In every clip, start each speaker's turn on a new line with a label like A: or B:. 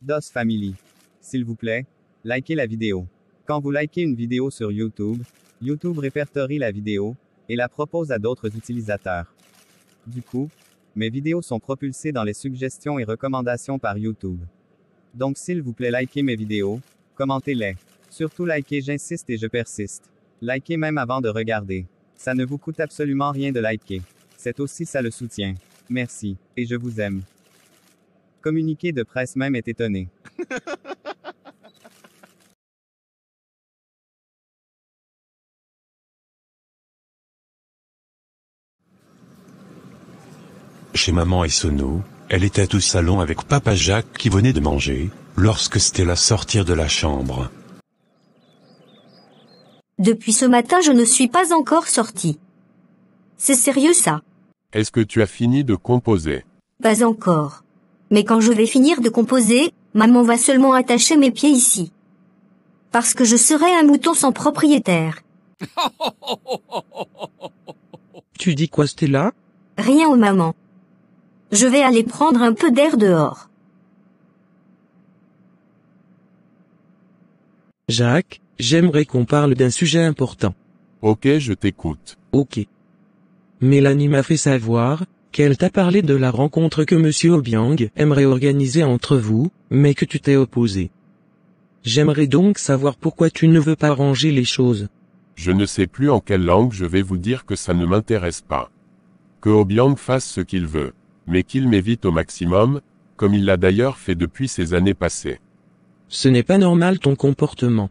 A: DOS Family. S'il vous plaît, likez la vidéo. Quand vous likez une vidéo sur YouTube, YouTube répertorie la vidéo et la propose à d'autres utilisateurs. Du coup, mes vidéos sont propulsées dans les suggestions et recommandations par YouTube. Donc s'il vous plaît, likez mes vidéos, commentez-les. Surtout likez, j'insiste et je persiste. Likez même avant de regarder. Ça ne vous coûte absolument rien de liker. C'est aussi ça le soutien. Merci, et je vous aime. Communiqué de presse même est étonné.
B: Chez maman et Sono, elle était au salon avec papa Jacques qui venait de manger, lorsque Stella sortit de la chambre.
C: Depuis ce matin je ne suis pas encore sortie. C'est sérieux ça?
D: Est-ce que tu as fini de composer?
C: Pas encore. Mais quand je vais finir de composer, maman va seulement attacher mes pieds ici. Parce que je serai un mouton sans propriétaire.
E: Tu dis quoi, Stella?
C: Rien aux mamans. Je vais aller prendre un peu d'air dehors.
E: Jacques, j'aimerais qu'on parle d'un sujet important.
D: Ok, je t'écoute.
E: Ok. Mélanie m'a fait savoir qu'elle t'a parlé de la rencontre que Monsieur Obiang aimerait organiser entre vous, mais que tu t'es opposé. J'aimerais donc savoir pourquoi tu ne veux pas arranger les choses.
D: Je ne sais plus en quelle langue je vais vous dire que ça ne m'intéresse pas. Que Obiang fasse ce qu'il veut, mais qu'il m'évite au maximum, comme il l'a d'ailleurs fait depuis ces années passées.
E: Ce n'est pas normal ton comportement.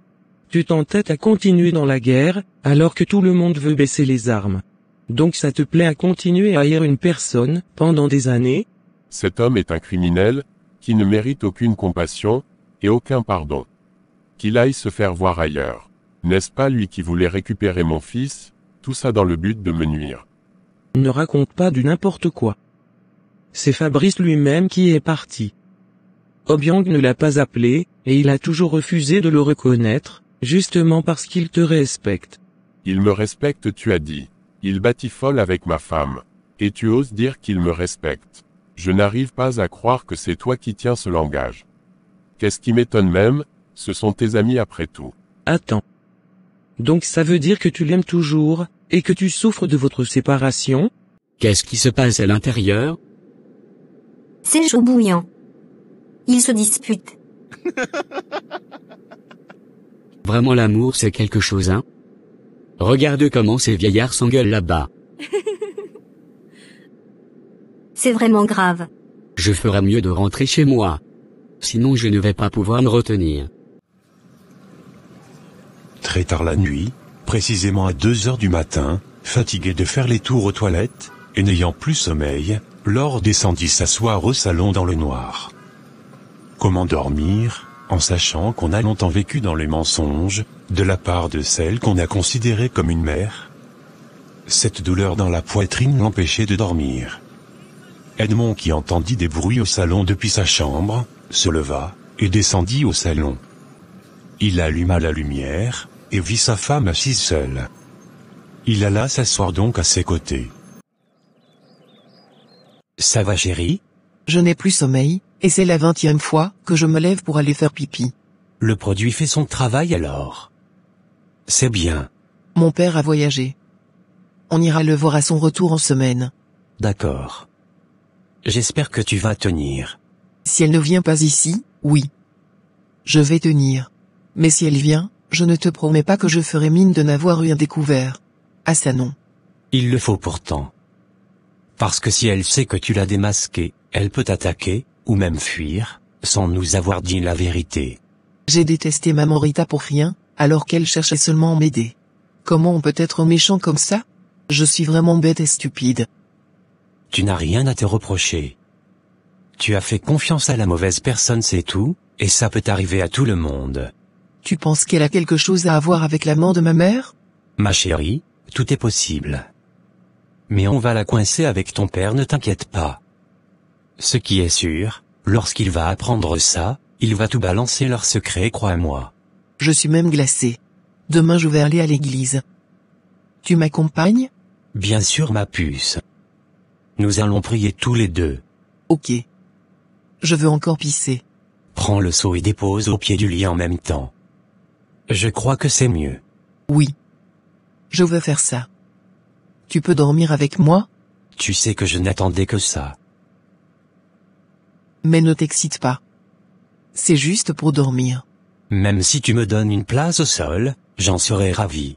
E: Tu t'entêtes à continuer dans la guerre, alors que tout le monde veut baisser les armes. Donc ça te plaît à continuer à haïr une personne, pendant des années?
D: Cet homme est un criminel, qui ne mérite aucune compassion, et aucun pardon. Qu'il aille se faire voir ailleurs. N'est-ce pas lui qui voulait récupérer mon fils, tout ça dans le but de me nuire?
E: Ne raconte pas du n'importe quoi. C'est Fabrice lui-même qui est parti. Obiang ne l'a pas appelé, et il a toujours refusé de le reconnaître, justement parce qu'il te respecte.
D: Il me respecte, tu as dit. Il batifole avec ma femme. Et tu oses dire qu'il me respecte. Je n'arrive pas à croire que c'est toi qui tiens ce langage. Qu'est-ce qui m'étonne même, ce sont tes amis après tout.
E: Attends. Donc ça veut dire que tu l'aimes toujours, et que tu souffres de votre séparation?
F: Qu'est-ce qui se passe à l'intérieur?
C: C'est chaud bouillant. Ils se disputent.
F: Vraiment l'amour c'est quelque chose, hein? Regarde comment ces vieillards s'engueulent là-bas.
C: C'est vraiment grave.
F: Je ferais mieux de rentrer chez moi. Sinon je ne vais pas pouvoir me retenir.
B: Très tard la nuit, précisément à 2 heures du matin, fatigué de faire les tours aux toilettes, et n'ayant plus sommeil, Laure descendit s'asseoir au salon dans le noir. Comment dormir, en sachant qu'on a longtemps vécu dans les mensonges, de la part de celle qu'on a considérée comme une mère? Cette douleur dans la poitrine l'empêchait de dormir. Edmond, qui entendit des bruits au salon depuis sa chambre, se leva, et descendit au salon. Il alluma la lumière, et vit sa femme assise seule. Il alla s'asseoir donc à ses côtés.
G: Ça va chérie?
H: Je n'ai plus sommeil, et c'est la 20e fois que je me lève pour aller faire pipi.
G: Le produit fait son travail alors. C'est bien.
H: Mon père a voyagé. On ira le voir à son retour en semaine.
G: D'accord. J'espère que tu vas tenir.
H: Si elle ne vient pas ici, oui. Je vais tenir. Mais si elle vient, je ne te promets pas que je ferai mine de n'avoir rien découvert. Ah ça non.
G: Il le faut pourtant. Parce que si elle sait que tu l'as démasqué, elle peut t'attaquer, ou même fuir, sans nous avoir dit la vérité.
H: J'ai détesté maman Rita pour rien, alors qu'elle cherchait seulement à m'aider. Comment on peut être méchant comme ça? Je suis vraiment bête et stupide.
G: Tu n'as rien à te reprocher. Tu as fait confiance à la mauvaise personne, c'est tout, et ça peut arriver à tout le monde.
H: Tu penses qu'elle a quelque chose à voir avec l'amant de ma mère?
G: Ma chérie, tout est possible. Mais on va la coincer avec ton père, ne t'inquiète pas. Ce qui est sûr, lorsqu'il va apprendre ça, il va tout balancer leur secret, crois-moi.
H: Je suis même glacée. Demain je vais aller à l'église. Tu m'accompagnes?
G: Bien sûr ma puce. Nous allons prier tous les deux.
H: Ok. Je veux encore pisser.
G: Prends le seau et dépose au pied du lit en même temps. Je crois que c'est mieux.
H: Oui. Je veux faire ça. Tu peux dormir avec moi?
G: Tu sais que je n'attendais que ça.
H: Mais ne t'excite pas. C'est juste pour dormir.
G: Même si tu me donnes une place au sol, j'en serais ravi.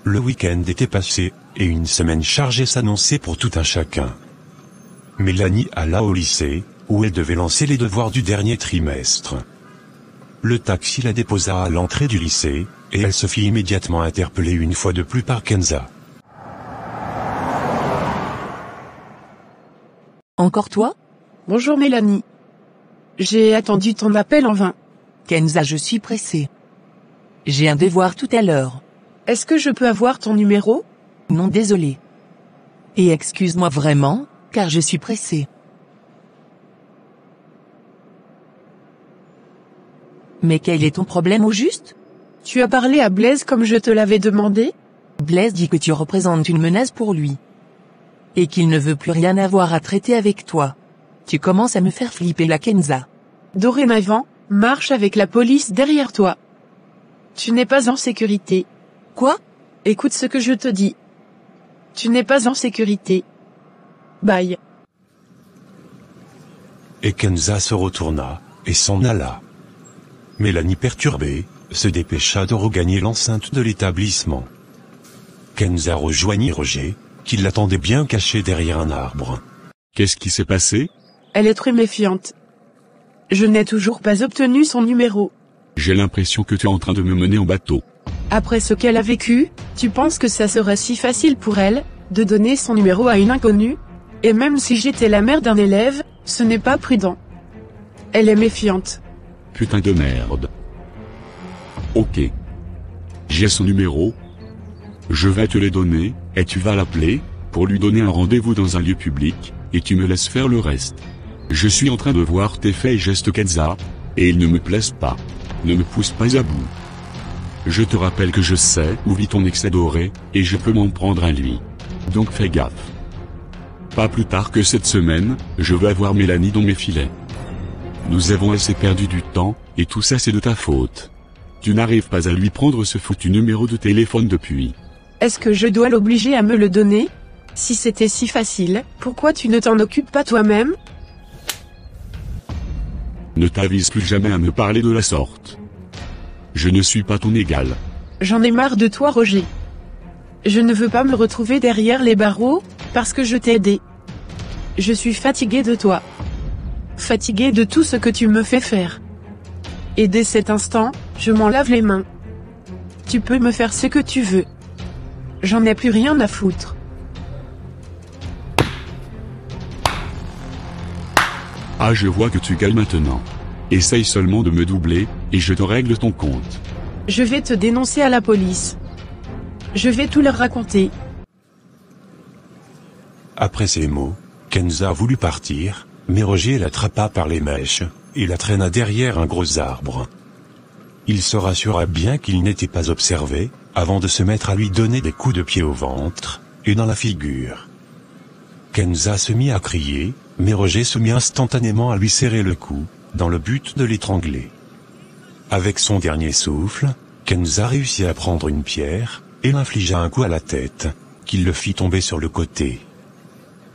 B: Le week-end était passé, et une semaine chargée s'annonçait pour tout un chacun. Mélanie alla au lycée, où elle devait lancer les devoirs du dernier trimestre. Le taxi la déposa à l'entrée du lycée, et elle se fit immédiatement interpeller une fois de plus par Kenza.
I: Encore toi?
J: Bonjour Mélanie. J'ai attendu ton appel en vain.
I: Kenza, je suis pressée. J'ai un devoir tout à l'heure.
J: Est-ce que je peux avoir ton numéro?
I: Non, désolé. Et excuse-moi vraiment, car je suis pressée. Mais quel est ton problème au juste?
J: Tu as parlé à Blaise comme je te l'avais demandé?
I: Blaise dit que tu représentes une menace pour lui. Et qu'il ne veut plus rien avoir à traiter avec toi. Tu commences à me faire flipper la Kenza.
J: Dorénavant, marche avec la police derrière toi. Tu n'es pas en sécurité.
I: Quoi?
J: Écoute ce que je te dis. Tu n'es pas en sécurité. Bye.
B: Et Kenza se retourna, et s'en alla. Mélanie, perturbée, se dépêcha de regagner l'enceinte de l'établissement. Kenza rejoignit Roger, qui l'attendait bien caché derrière un arbre.
D: Qu'est-ce qui s'est passé?
J: Elle est très méfiante. Je n'ai toujours pas obtenu son numéro.
D: J'ai l'impression que tu es en train de me mener en bateau.
J: Après ce qu'elle a vécu, tu penses que ça serait si facile pour elle, de donner son numéro à une inconnue? Et même si j'étais la mère d'un élève, ce n'est pas prudent. Elle est méfiante.
D: Putain de merde. Ok. J'ai son numéro. Je vais te le donner, et tu vas l'appeler, pour lui donner un rendez-vous dans un lieu public, et tu me laisses faire le reste. Je suis en train de voir tes faits et gestes Kenza, et ils ne me plaisent pas. Ne me pousse pas à bout. Je te rappelle que je sais où vit ton ex adoré, et je peux m'en prendre à lui. Donc fais gaffe. Pas plus tard que cette semaine, je veux avoir Mélanie dans mes filets. Nous avons assez perdu du temps, et tout ça c'est de ta faute. Tu n'arrives pas à lui prendre ce foutu numéro de téléphone depuis.
J: Est-ce que je dois l'obliger à me le donner? Si c'était si facile, pourquoi tu ne t'en occupes pas toi-même?
D: Ne t'avise plus jamais à me parler de la sorte. Je ne suis pas ton égal.
J: J'en ai marre de toi, Roger. Je ne veux pas me retrouver derrière les barreaux, parce que je t'ai aidé. Je suis fatiguée de toi. Fatiguée de tout ce que tu me fais faire. Et dès cet instant, je m'en lave les mains. Tu peux me faire ce que tu veux. J'en ai plus rien à foutre.
D: Ah, je vois que tu gagnes maintenant. Essaye seulement de me doubler, et je te règle ton compte.
J: Je vais te dénoncer à la police. Je vais tout leur raconter.
B: Après ces mots, Kenza voulut partir, mais Roger l'attrapa par les mèches, et la traîna derrière un gros arbre. Il se rassura bien qu'il n'était pas observé, avant de se mettre à lui donner des coups de pied au ventre, et dans la figure. Kenza se mit à crier, mais Roger se mit instantanément à lui serrer le cou, dans le but de l'étrangler. Avec son dernier souffle, Kenza réussit à prendre une pierre, et l'infligea un coup à la tête, qui le fit tomber sur le côté.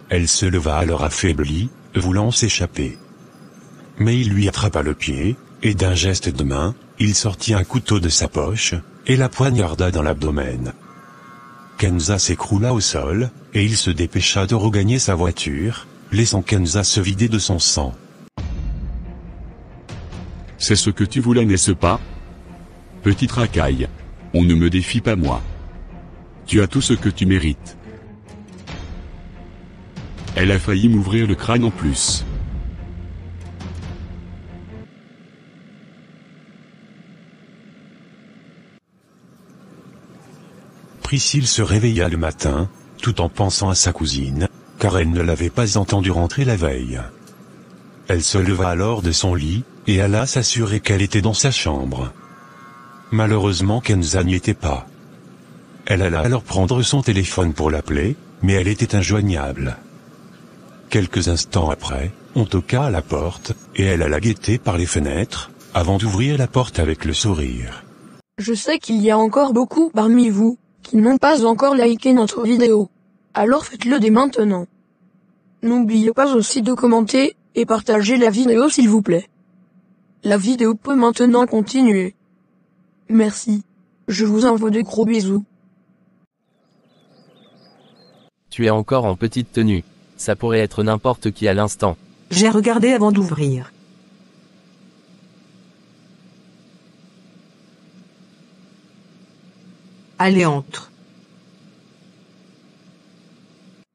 B: Elle se leva alors affaiblie, voulant s'échapper. Mais il lui attrapa le pied, et d'un geste de main, il sortit un couteau de sa poche, et la poignarda dans l'abdomen. Kenza s'écroula au sol, et il se dépêcha de regagner sa voiture, laissant Kenza se vider de son sang.
D: C'est ce que tu voulais, n'est-ce pas? Petite racaille. On ne me défie pas moi. Tu as tout ce que tu mérites. Elle a failli m'ouvrir le crâne en plus.
B: Priscille se réveilla le matin, tout en pensant à sa cousine, car elle ne l'avait pas entendue rentrer la veille. Elle se leva alors de son lit, et alla s'assurer qu'elle était dans sa chambre. Malheureusement Kenza n'y était pas. Elle alla alors prendre son téléphone pour l'appeler, mais elle était injoignable. Quelques instants après, on toqua à la porte, et elle alla guetter par les fenêtres, avant d'ouvrir la porte avec le sourire.
K: Je sais qu'il y a encore beaucoup parmi vous, qui n'ont pas encore liké notre vidéo. Alors faites-le dès maintenant. N'oubliez pas aussi de commenter, et partager la vidéo s'il vous plaît. La vidéo peut maintenant continuer. Merci. Je vous envoie de gros bisous.
L: Tu es encore en petite tenue. Ça pourrait être n'importe qui à l'instant.
M: J'ai regardé avant d'ouvrir. Allez, entre.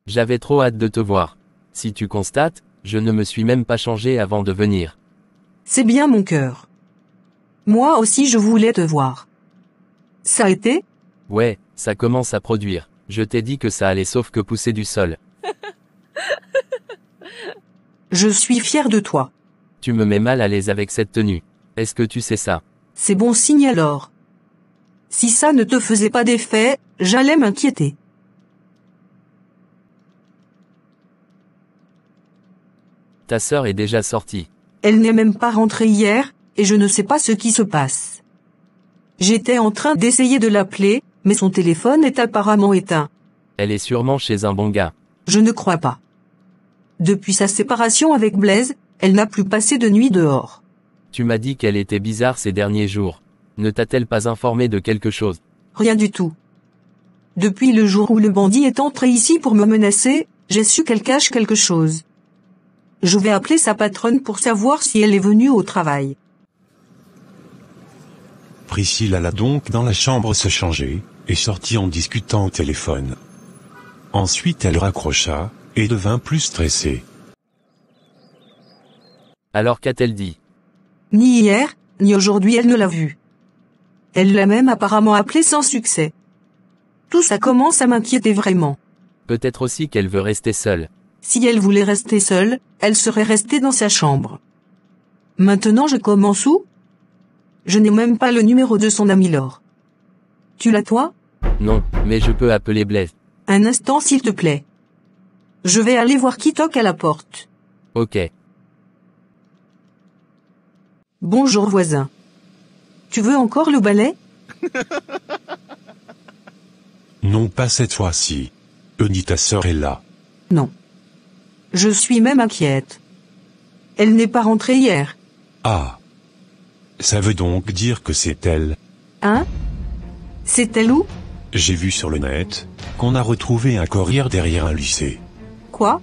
L: J'avais trop hâte de te voir. Si tu constates, je ne me suis même pas changé avant de venir.
M: C'est bien mon cœur. Moi aussi je voulais te voir. Ça a été?
L: Ouais, ça commence à produire. Je t'ai dit que ça allait sauf que pousser du sol.
M: Je suis fier de toi.
L: Tu me mets mal à l'aise avec cette tenue. Est-ce que tu sais ça?
M: C'est bon signe alors. Si ça ne te faisait pas d'effet, j'allais m'inquiéter.
L: Ta sœur est déjà sortie.
M: Elle n'est même pas rentrée hier, et je ne sais pas ce qui se passe. J'étais en train d'essayer de l'appeler, mais son téléphone est apparemment éteint.
L: Elle est sûrement chez un bon gars.
M: Je ne crois pas. Depuis sa séparation avec Blaise, elle n'a plus passé de nuit dehors.
L: Tu m'as dit qu'elle était bizarre ces derniers jours. Ne t'a-t-elle pas informé de quelque chose?
M: Rien du tout. Depuis le jour où le bandit est entré ici pour me menacer, j'ai su qu'elle cache quelque chose. Je vais appeler sa patronne pour savoir si elle est venue au travail.
B: Priscille alla donc dans la chambre se changer, et sortit en discutant au téléphone. Ensuite elle raccrocha, et devint plus stressée.
L: Alors qu'a-t-elle dit?
M: Ni hier, ni aujourd'hui elle ne l'a vu. Elle l'a même apparemment appelé sans succès. Tout ça commence à m'inquiéter vraiment.
L: Peut-être aussi qu'elle veut rester seule.
M: Si elle voulait rester seule, elle serait restée dans sa chambre. Maintenant je commence où? Je n'ai même pas le numéro de son ami Laure. Tu l'as toi?
L: Non, mais je peux appeler Blaise.
M: Un instant s'il te plaît. Je vais aller voir qui toque à la porte.
L: Ok.
M: Bonjour voisin. Tu veux encore le balai?
B: Non pas cette fois-ci. Euni ta sœur est là.
M: Non. Je suis même inquiète. Elle n'est pas rentrée hier.
B: Ah. Ça veut donc dire que c'est elle.
M: Hein? C'est elle où?
B: J'ai vu sur le net, qu'on a retrouvé un corps hier derrière un lycée.
M: Quoi?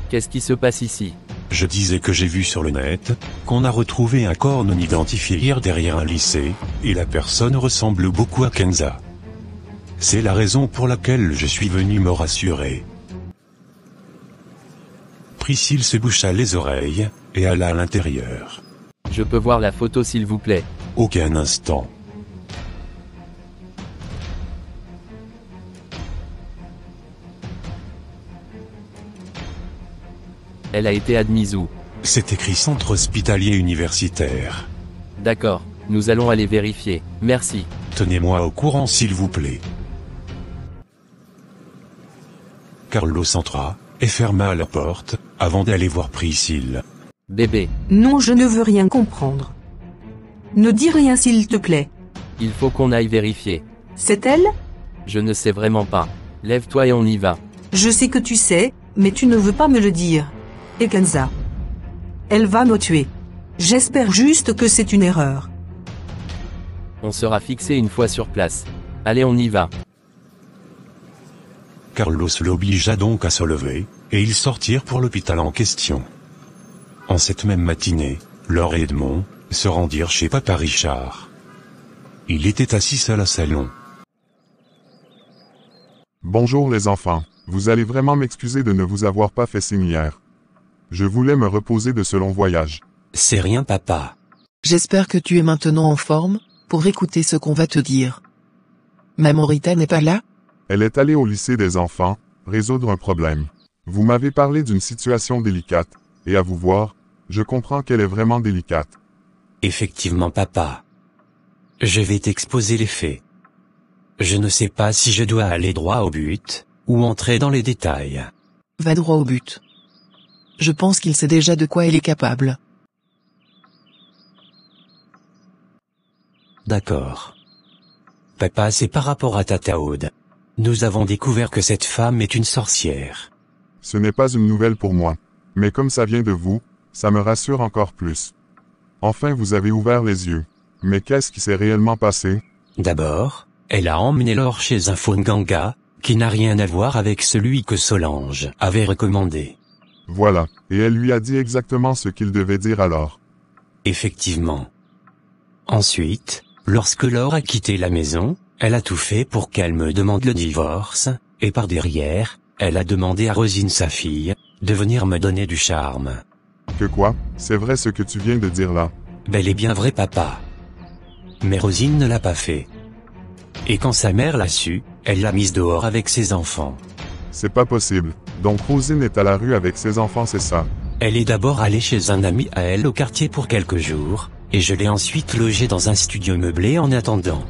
L: Qu'est-ce qui se passe ici?
B: Je disais que j'ai vu sur le net, qu'on a retrouvé un corps non identifié hier derrière un lycée, et la personne ressemble beaucoup à Kenza. C'est la raison pour laquelle je suis venu me rassurer. Priscille se boucha les oreilles, et alla à l'intérieur.
L: Je peux voir la photo s'il vous plaît?
B: Aucun instant.
L: Elle a été admise où?
B: C'est écrit centre hospitalier universitaire.
L: D'accord, nous allons aller vérifier. Merci.
B: Tenez-moi au courant s'il vous plaît. Carlos entra, et ferma la porte, avant d'aller voir Priscille.
L: Bébé.
M: Non, je ne veux rien comprendre. Ne dis rien s'il te plaît.
L: Il faut qu'on aille vérifier.
M: C'est elle?
L: Je ne sais vraiment pas. Lève-toi et on y va.
M: Je sais que tu sais, mais tu ne veux pas me le dire. Et Kenza. Elle va me tuer. J'espère juste que c'est une erreur.
L: On sera fixé une fois sur place. Allez, on y va.
B: Carlos l'obligea donc à se lever, et ils sortirent pour l'hôpital en question. En cette même matinée, Laure et Edmond se rendirent chez Papa Richard. Il était assis seul au salon.
N: Bonjour les enfants, vous allez vraiment m'excuser de ne vous avoir pas fait signe hier. Je voulais me reposer de ce long voyage.
G: C'est rien papa.
H: J'espère que tu es maintenant en forme, pour écouter ce qu'on va te dire. Maman Rita n'est pas là?
N: Elle est allée au lycée des enfants, résoudre un problème. Vous m'avez parlé d'une situation délicate, et à vous voir, je comprends qu'elle est vraiment délicate.
G: Effectivement papa. Je vais t'exposer les faits. Je ne sais pas si je dois aller droit au but, ou entrer dans les détails.
H: Va droit au but. Je pense qu'il sait déjà de quoi il est capable.
G: D'accord. Papa, c'est par rapport à Tata Aude. Nous avons découvert que cette femme est une sorcière.
N: Ce n'est pas une nouvelle pour moi. Mais comme ça vient de vous, ça me rassure encore plus. Enfin, vous avez ouvert les yeux. Mais qu'est-ce qui s'est réellement passé?
G: D'abord, elle a emmené Laure chez un Fonganga, qui n'a rien à voir avec celui que Solange avait recommandé.
N: Voilà, et elle lui a dit exactement ce qu'il devait dire alors.
G: Effectivement. Ensuite, lorsque Laure a quitté la maison, elle a tout fait pour qu'elle me demande le divorce, et par derrière, elle a demandé à Rosine, sa fille, de venir me donner du charme.
N: Que quoi? C'est vrai ce que tu viens de dire là.
G: Bel et bien vrai, papa. Mais Rosine ne l'a pas fait. Et quand sa mère l'a su, elle l'a mise dehors avec ses enfants.
N: C'est pas possible. Donc Rosine est à la rue avec ses enfants, c'est ça?
G: Elle est d'abord allée chez un ami à elle au quartier pour quelques jours, et je l'ai ensuite logée dans un studio meublé en attendant.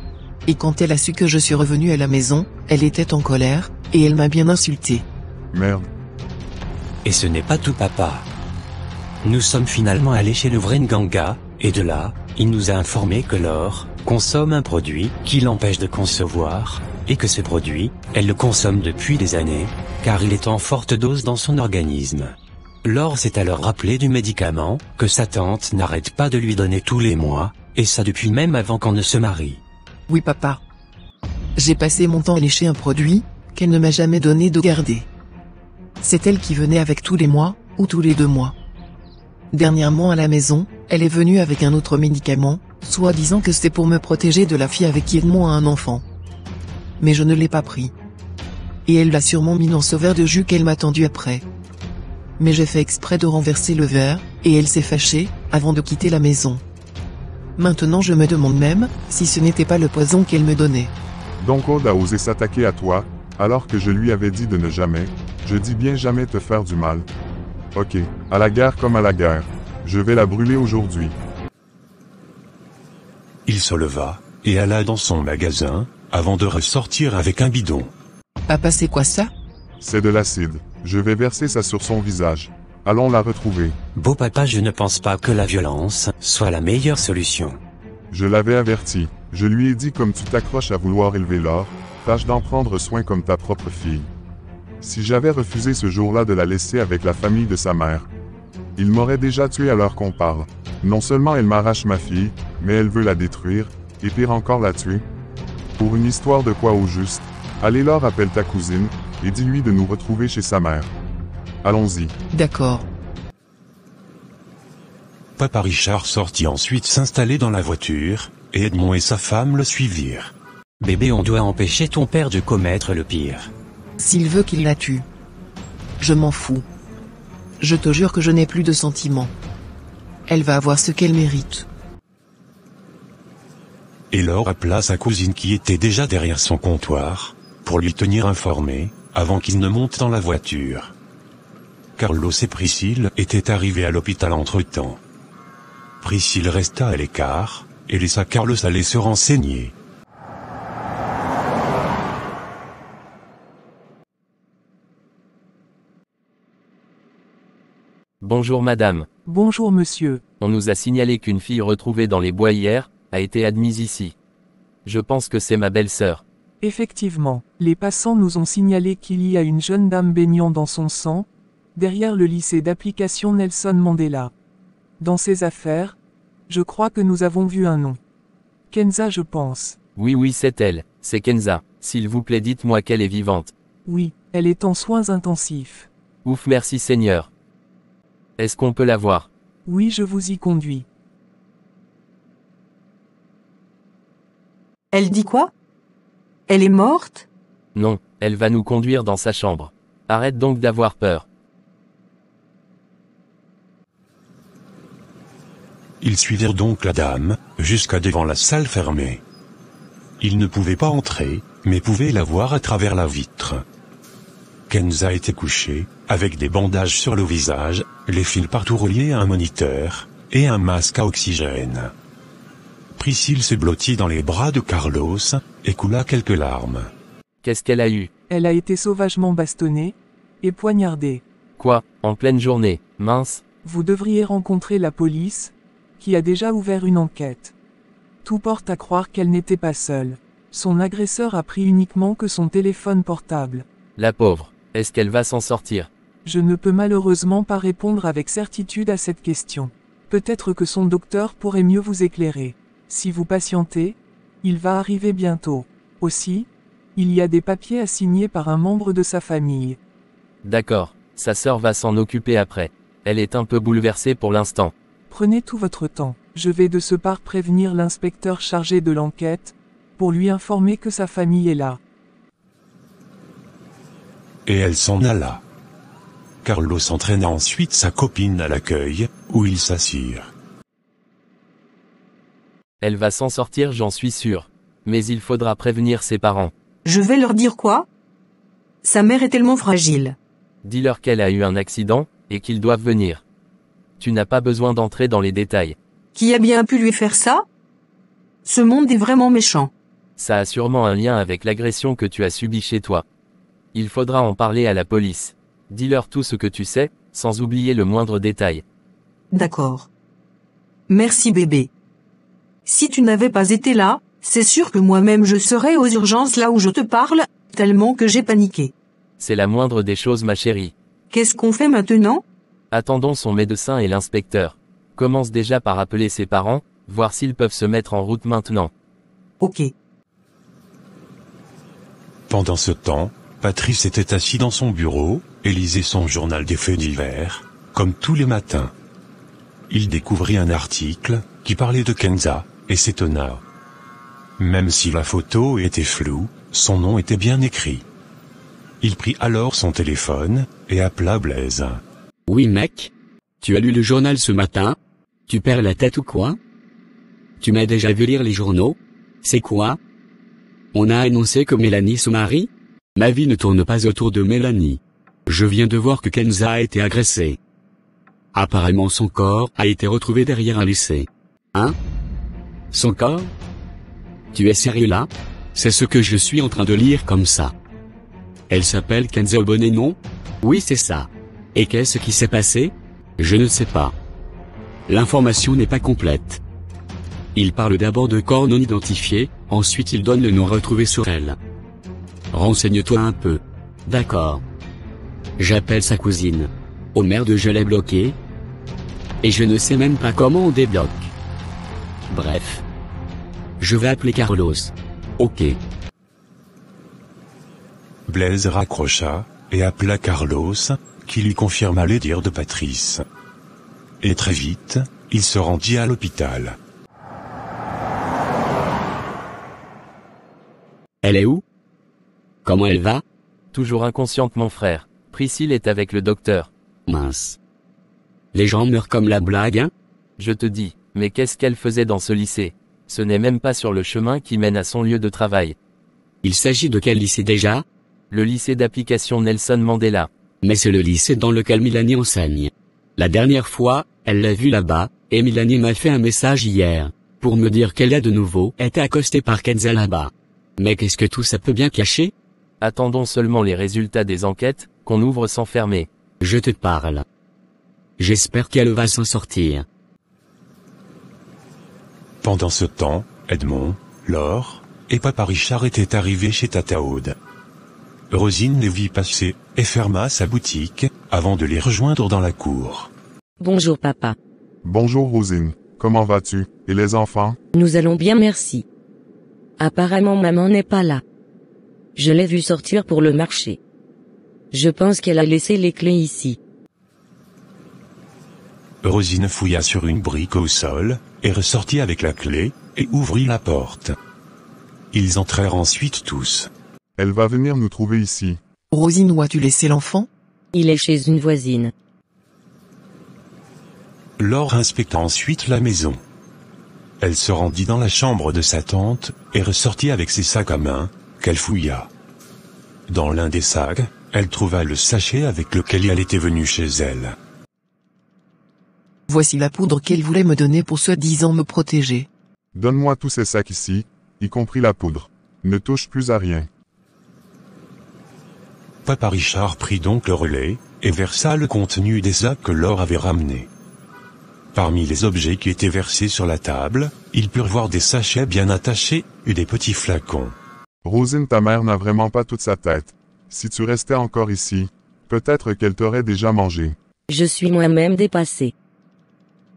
H: Et quand elle a su que je suis revenu à la maison, elle était en colère, et elle m'a bien insulté.
N: Merde.
G: Et ce n'est pas tout, papa. Nous sommes finalement allés chez le Vrenganga, et de là, il nous a informé que Laure consomme un produit qui l'empêche de concevoir, et que ce produit, elle le consomme depuis des années, car il est en forte dose dans son organisme. Laure s'est alors rappelé du médicament que sa tante n'arrête pas de lui donner tous les mois, et ça depuis même avant qu'on ne se marie.
H: Oui, papa. J'ai passé mon temps à lécher un produit qu'elle ne m'a jamais donné de garder. C'est elle qui venait avec tous les mois, ou tous les 2 mois. Dernièrement à la maison, elle est venue avec un autre médicament, soi-disant que c'était pour me protéger de la fille avec qui Edmond a un enfant. Mais je ne l'ai pas pris. Et elle l'a sûrement mis dans ce verre de jus qu'elle m'a tendu après. Mais j'ai fait exprès de renverser le verre, et elle s'est fâchée, avant de quitter la maison. Maintenant je me demande même, si ce n'était pas le poison qu'elle me donnait.
N: Donc Aude a osé s'attaquer à toi, alors que je lui avais dit de ne jamais, je dis bien jamais te faire du mal. Ok, à la guerre comme à la guerre. Je vais la brûler aujourd'hui.
B: Il se leva, et alla dans son magasin, avant de ressortir avec un bidon.
H: Papa, c'est quoi ça?
N: C'est de l'acide. Je vais verser ça sur son visage. Allons la retrouver.
G: Beau papa, je ne pense pas que la violence soit la meilleure solution.
N: Je l'avais averti. Je lui ai dit comme tu t'accroches à vouloir élever Laure, tâche d'en prendre soin comme ta propre fille. Si j'avais refusé ce jour-là de la laisser avec la famille de sa mère, il m'aurait déjà tué à l'heure qu'on parle. Non seulement elle m'arrache ma fille, mais elle veut la détruire, et pire encore la tuer. Pour une histoire de quoi au juste, allez Laure, appelle ta cousine, et dis-lui de nous retrouver chez sa mère. Allons-y.
H: D'accord.
B: Papa Richard sortit ensuite s'installer dans la voiture, et Edmond et sa femme le suivirent.
G: Bébé, on doit empêcher ton père de commettre le pire.
H: S'il veut qu'il la tue. Je m'en fous. Je te jure que je n'ai plus de sentiments. Elle va avoir ce qu'elle mérite.
B: Et Laure appela sa cousine qui était déjà derrière son comptoir, pour lui tenir informé, avant qu'il ne monte dans la voiture. Carlos et Priscille étaient arrivés à l'hôpital entre-temps. Priscille resta à l'écart, et laissa Carlos aller se renseigner.
L: Bonjour madame.
J: Bonjour monsieur.
L: On nous a signalé qu'une fille retrouvée dans les bois hier, a été admise ici. Je pense que c'est ma belle-sœur.
J: Effectivement, les passants nous ont signalé qu'il y a une jeune dame baignant dans son sang, derrière le lycée d'application Nelson Mandela. Dans ces affaires, je crois que nous avons vu un nom. Kenza, je pense.
L: Oui, c'est elle, c'est Kenza. S'il vous plaît, dites-moi qu'elle est vivante.
J: Oui, elle est en soins intensifs.
L: Ouf, merci Seigneur. Est-ce qu'on peut la voir?
J: Oui, je vous y conduis.
M: Elle dit quoi? Elle est morte?
L: Non, elle va nous conduire dans sa chambre. Arrête donc d'avoir peur.
B: Ils suivirent donc la dame, jusqu'à devant la salle fermée. Ils ne pouvaient pas entrer, mais pouvaient la voir à travers la vitre. Kenza était couchée, avec des bandages sur le visage, les fils partout reliés à un moniteur, et un masque à oxygène. Priscille se blottit dans les bras de Carlos, et coula quelques larmes.
L: Qu'est-ce qu'elle a eu?
J: Elle a été sauvagement bastonnée et poignardée.
L: Quoi, en pleine journée, mince.
O: Vous devriez rencontrer la police, qui a déjà ouvert une enquête. Tout porte à croire qu'elle n'était pas seule. Son agresseur a pris uniquement que son téléphone portable.
L: La pauvre, est-ce qu'elle va s'en sortir?
O: Je ne peux malheureusement pas répondre avec certitude à cette question. Peut-être que son docteur pourrait mieux vous éclairer. Si vous patientez, il va arriver bientôt. Aussi, il y a des papiers à signer par un membre de sa famille.
L: D'accord, sa sœur va s'en occuper après. Elle est un peu bouleversée pour l'instant.
O: Prenez tout votre temps. Je vais de ce part prévenir l'inspecteur chargé de l'enquête, pour lui informer que sa famille est là.
B: Et elle s'en alla. Carlos entraîna ensuite sa copine à l'accueil, où ils s'assirent.
L: Elle va s'en sortir, j'en suis sûr. Mais il faudra prévenir ses parents.
M: Je vais leur dire quoi? Sa mère est tellement fragile.
L: Dis-leur qu'elle a eu un accident, et qu'ils doivent venir. Tu n'as pas besoin d'entrer dans les détails.
M: Qui a bien pu lui faire ça? Ce monde est vraiment méchant.
L: Ça a sûrement un lien avec l'agression que tu as subie chez toi. Il faudra en parler à la police. Dis-leur tout ce que tu sais, sans oublier le moindre détail.
M: D'accord. Merci bébé. Si tu n'avais pas été là, c'est sûr que moi-même je serais aux urgences là où je te parle, tellement que j'ai paniqué.
L: C'est la moindre des choses ma chérie.
M: Qu'est-ce qu'on fait maintenant?
L: Attendons son médecin et l'inspecteur. Commence déjà par appeler ses parents, voir s'ils peuvent se mettre en route maintenant.
M: Ok.
B: Pendant ce temps, Patrice était assis dans son bureau, et lisait son journal des faits divers, comme tous les matins. Il découvrit un article, qui parlait de Kenza, et s'étonna. Même si la photo était floue, son nom était bien écrit. Il prit alors son téléphone, et appela Blaise.
F: Oui mec? Tu as lu le journal ce matin? Tu perds la tête ou quoi? Tu m'as déjà vu lire les journaux? C'est quoi? On a annoncé que Mélanie se marie? Ma vie ne tourne pas autour de Mélanie. Je viens de voir que Kenza a été agressée. Apparemment son corps a été retrouvé derrière un lycée. Hein? Son corps? Tu es sérieux là? C'est ce que je suis en train de lire comme ça. Elle s'appelle Kenza au bonnet non? Oui c'est ça. Et qu'est-ce qui s'est passé? Je ne sais pas. L'information n'est pas complète. Il parle d'abord de corps non identifiés, ensuite il donne le nom retrouvé sur elle. Renseigne-toi un peu. D'accord. J'appelle sa cousine. Oh merde je l'ai bloqué. Et je ne sais même pas comment on débloque. Bref. Je vais appeler Carlos. Ok.
B: Blaise raccrocha, et appela Carlos, qui lui confirma les dires de Patrice. Et très vite, il se rendit à l'hôpital.
F: Elle est où? Comment elle va?
L: Toujours inconsciente mon frère. Priscille est avec le docteur.
F: Mince. Les gens meurent comme la blague, hein?
L: Je te dis, mais qu'est-ce qu'elle faisait dans ce lycée? Ce n'est même pas sur le chemin qui mène à son lieu de travail.
F: Il s'agit de quel lycée déjà?
L: Le lycée d'application Nelson Mandela.
F: Mais c'est le lycée dans lequel Mélanie enseigne. La dernière fois, elle l'a vu là-bas, et Mélanie m'a fait un message hier, pour me dire qu'elle a de nouveau été accostée par Kenza là-bas. Mais qu'est-ce que tout ça peut bien cacher?
L: Attendons seulement les résultats des enquêtes, qu'on ouvre sans fermer.
F: Je te parle. J'espère qu'elle va s'en sortir.
B: Pendant ce temps, Edmond, Laure, et Papa Richard étaient arrivés chez Tata Aude. Rosine les vit passer, et ferma sa boutique, avant de les rejoindre dans la cour.
P: Bonjour papa.
N: Bonjour Rosine, comment vas-tu, et les enfants?
P: Nous allons bien merci. Apparemment maman n'est pas là. Je l'ai vue sortir pour le marché. Je pense qu'elle a laissé les clés ici.
B: Rosine fouilla sur une brique au sol, et ressortit avec la clé, et ouvrit la porte. Ils entrèrent ensuite tous.
N: Elle va venir nous trouver ici.
H: Rosine, où as-tu laissé l'enfant?
P: Il est chez une voisine.
B: Laure inspecta ensuite la maison. Elle se rendit dans la chambre de sa tante, et ressortit avec ses sacs à main, qu'elle fouilla. Dans l'un des sacs, elle trouva le sachet avec lequel elle était venue chez elle.
H: Voici la poudre qu'elle voulait me donner pour soi-disant me protéger.
N: Donne-moi tous ces sacs ici, y compris la poudre. Ne touche plus à rien.
B: Papa Richard prit donc le relais, et versa le contenu des sacs que Laure avait ramenés. Parmi les objets qui étaient versés sur la table, ils purent voir des sachets bien attachés et des petits flacons.
N: Rosine, ta mère n'a vraiment pas toute sa tête. Si tu restais encore ici, peut-être qu'elle t'aurait déjà mangé.
P: Je suis moi-même dépassée.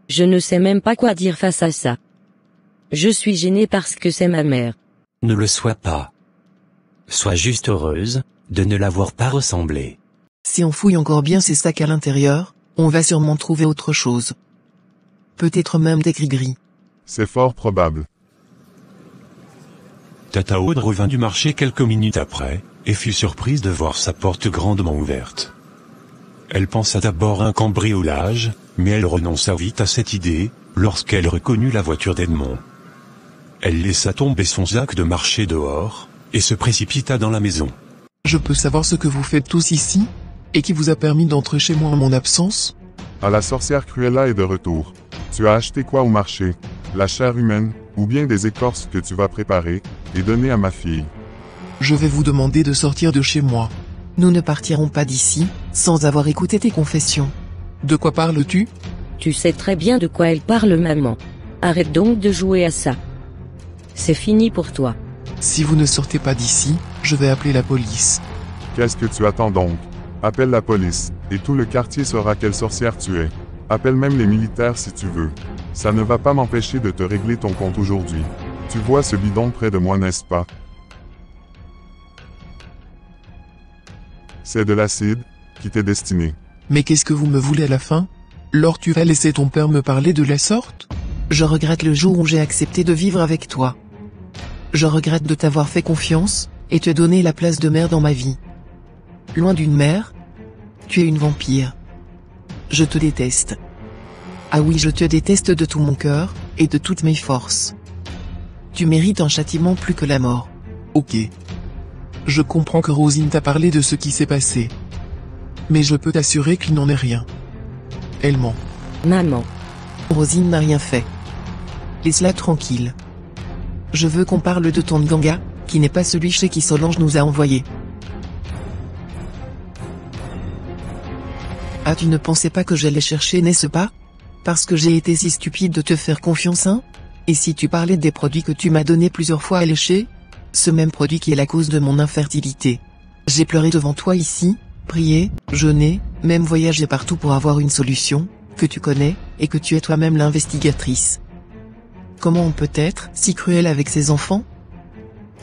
P: Je ne sais même pas quoi dire face à ça. Je suis gênée parce que c'est ma mère.
G: Ne le sois pas. Sois juste heureuse de ne l'avoir pas ressemblé.
H: Si on fouille encore bien ces sacs à l'intérieur, on va sûrement trouver autre chose. Peut-être même des gris-gris.
N: C'est fort probable.
B: Tata Aude revint du marché quelques minutes après, et fut surprise de voir sa porte grandement ouverte. Elle pensa d'abord à un cambriolage, mais elle renonça vite à cette idée, lorsqu'elle reconnut la voiture d'Edmond. Elle laissa tomber son sac de marché dehors, et se précipita dans la maison.
H: Je peux savoir ce que vous faites tous ici? Et qui vous a permis d'entrer chez moi en mon absence?
N: Ah, la sorcière Cruella est de retour. Tu as acheté quoi au marché? La chair humaine, ou bien des écorces que tu vas préparer, et donner à ma fille.
H: Je vais vous demander de sortir de chez moi. Nous ne partirons pas d'ici, sans avoir écouté tes confessions. De quoi parles-tu?
P: Tu sais très bien de quoi elle parle, maman. Arrête donc de jouer à ça. C'est fini pour toi.
H: Si vous ne sortez pas d'ici, je vais appeler la police.
N: Qu'est-ce que tu attends donc? Appelle la police, et tout le quartier saura quelle sorcière tu es. Appelle même les militaires si tu veux. Ça ne va pas m'empêcher de te régler ton compte aujourd'hui. Tu vois ce bidon près de moi, n'est-ce pas? C'est de l'acide, qui t'est destiné.
H: Mais qu'est-ce que vous me voulez à la fin? Laure, tu vas laisser ton père me parler de la sorte? Je regrette le jour où j'ai accepté de vivre avec toi. Je regrette de t'avoir fait confiance, et te donner la place de mère dans ma vie. Loin d'une mère, tu es une vampire. Je te déteste. Ah oui, je te déteste de tout mon cœur, et de toutes mes forces. Tu mérites un châtiment plus que la mort. Ok. Je comprends que Rosine t'a parlé de ce qui s'est passé. Mais je peux t'assurer qu'il n'en est rien. Elle ment.
P: Maman.
H: Rosine n'a rien fait. Laisse-la tranquille. Je veux qu'on parle de ton ganga, qui n'est pas celui chez qui Solange nous a envoyé. Ah, tu ne pensais pas que j'allais chercher, n'est-ce pas? Parce que j'ai été si stupide de te faire confiance, hein? Et si tu parlais des produits que tu m'as donnés plusieurs fois à lécher? Ce même produit qui est la cause de mon infertilité. J'ai pleuré devant toi ici, prié, jeûné, même voyagé partout pour avoir une solution, que tu connais, et que tu es toi-même l'investigatrice. Comment on peut être si cruel avec ses enfants?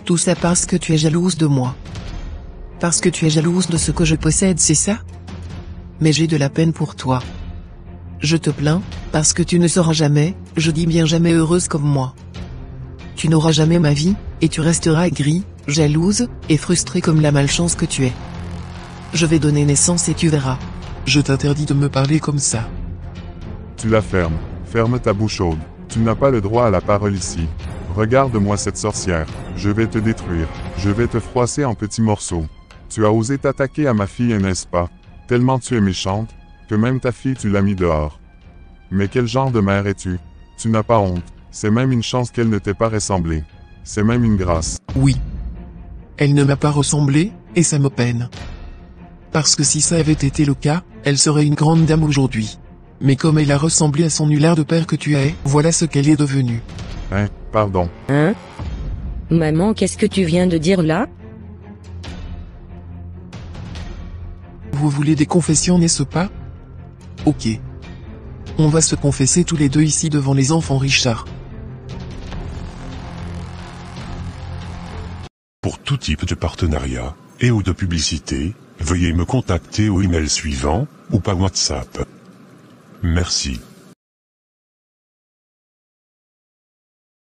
H: Tout ça parce que tu es jalouse de moi. Parce que tu es jalouse de ce que je possède, c'est ça? Mais j'ai de la peine pour toi. Je te plains, parce que tu ne seras jamais, je dis bien jamais heureuse comme moi. Tu n'auras jamais ma vie, et tu resteras aigrie, jalouse, et frustrée comme la malchance que tu es. Je vais donner naissance et tu verras. Je t'interdis de me parler comme ça.
N: Tu la fermes. Ferme ta bouche chaude. Tu n'as pas le droit à la parole ici. Regarde-moi cette sorcière. Je vais te détruire. Je vais te froisser en petits morceaux. Tu as osé t'attaquer à ma fille, n'est-ce pas? Tellement tu es méchante, que même ta fille tu l'as mis dehors. Mais quel genre de mère es-tu? Tu n'as pas honte. C'est même une chance qu'elle ne t'ait pas ressemblé. C'est même une grâce.
H: Oui. Elle ne m'a pas ressemblé, et ça me peine. Parce que si ça avait été le cas, elle serait une grande dame aujourd'hui. Mais comme elle a ressemblé à son nulard de père que tu es, voilà ce qu'elle est devenue.
N: Hein, pardon.
P: Hein? Maman, qu'est-ce que tu viens de dire là?
H: Vous voulez des confessions, n'est-ce pas? Ok. On va se confesser tous les deux ici devant les enfants Richard.
B: Pour tout type de partenariat, et ou de publicité, veuillez me contacter au email suivant, ou par WhatsApp. Merci.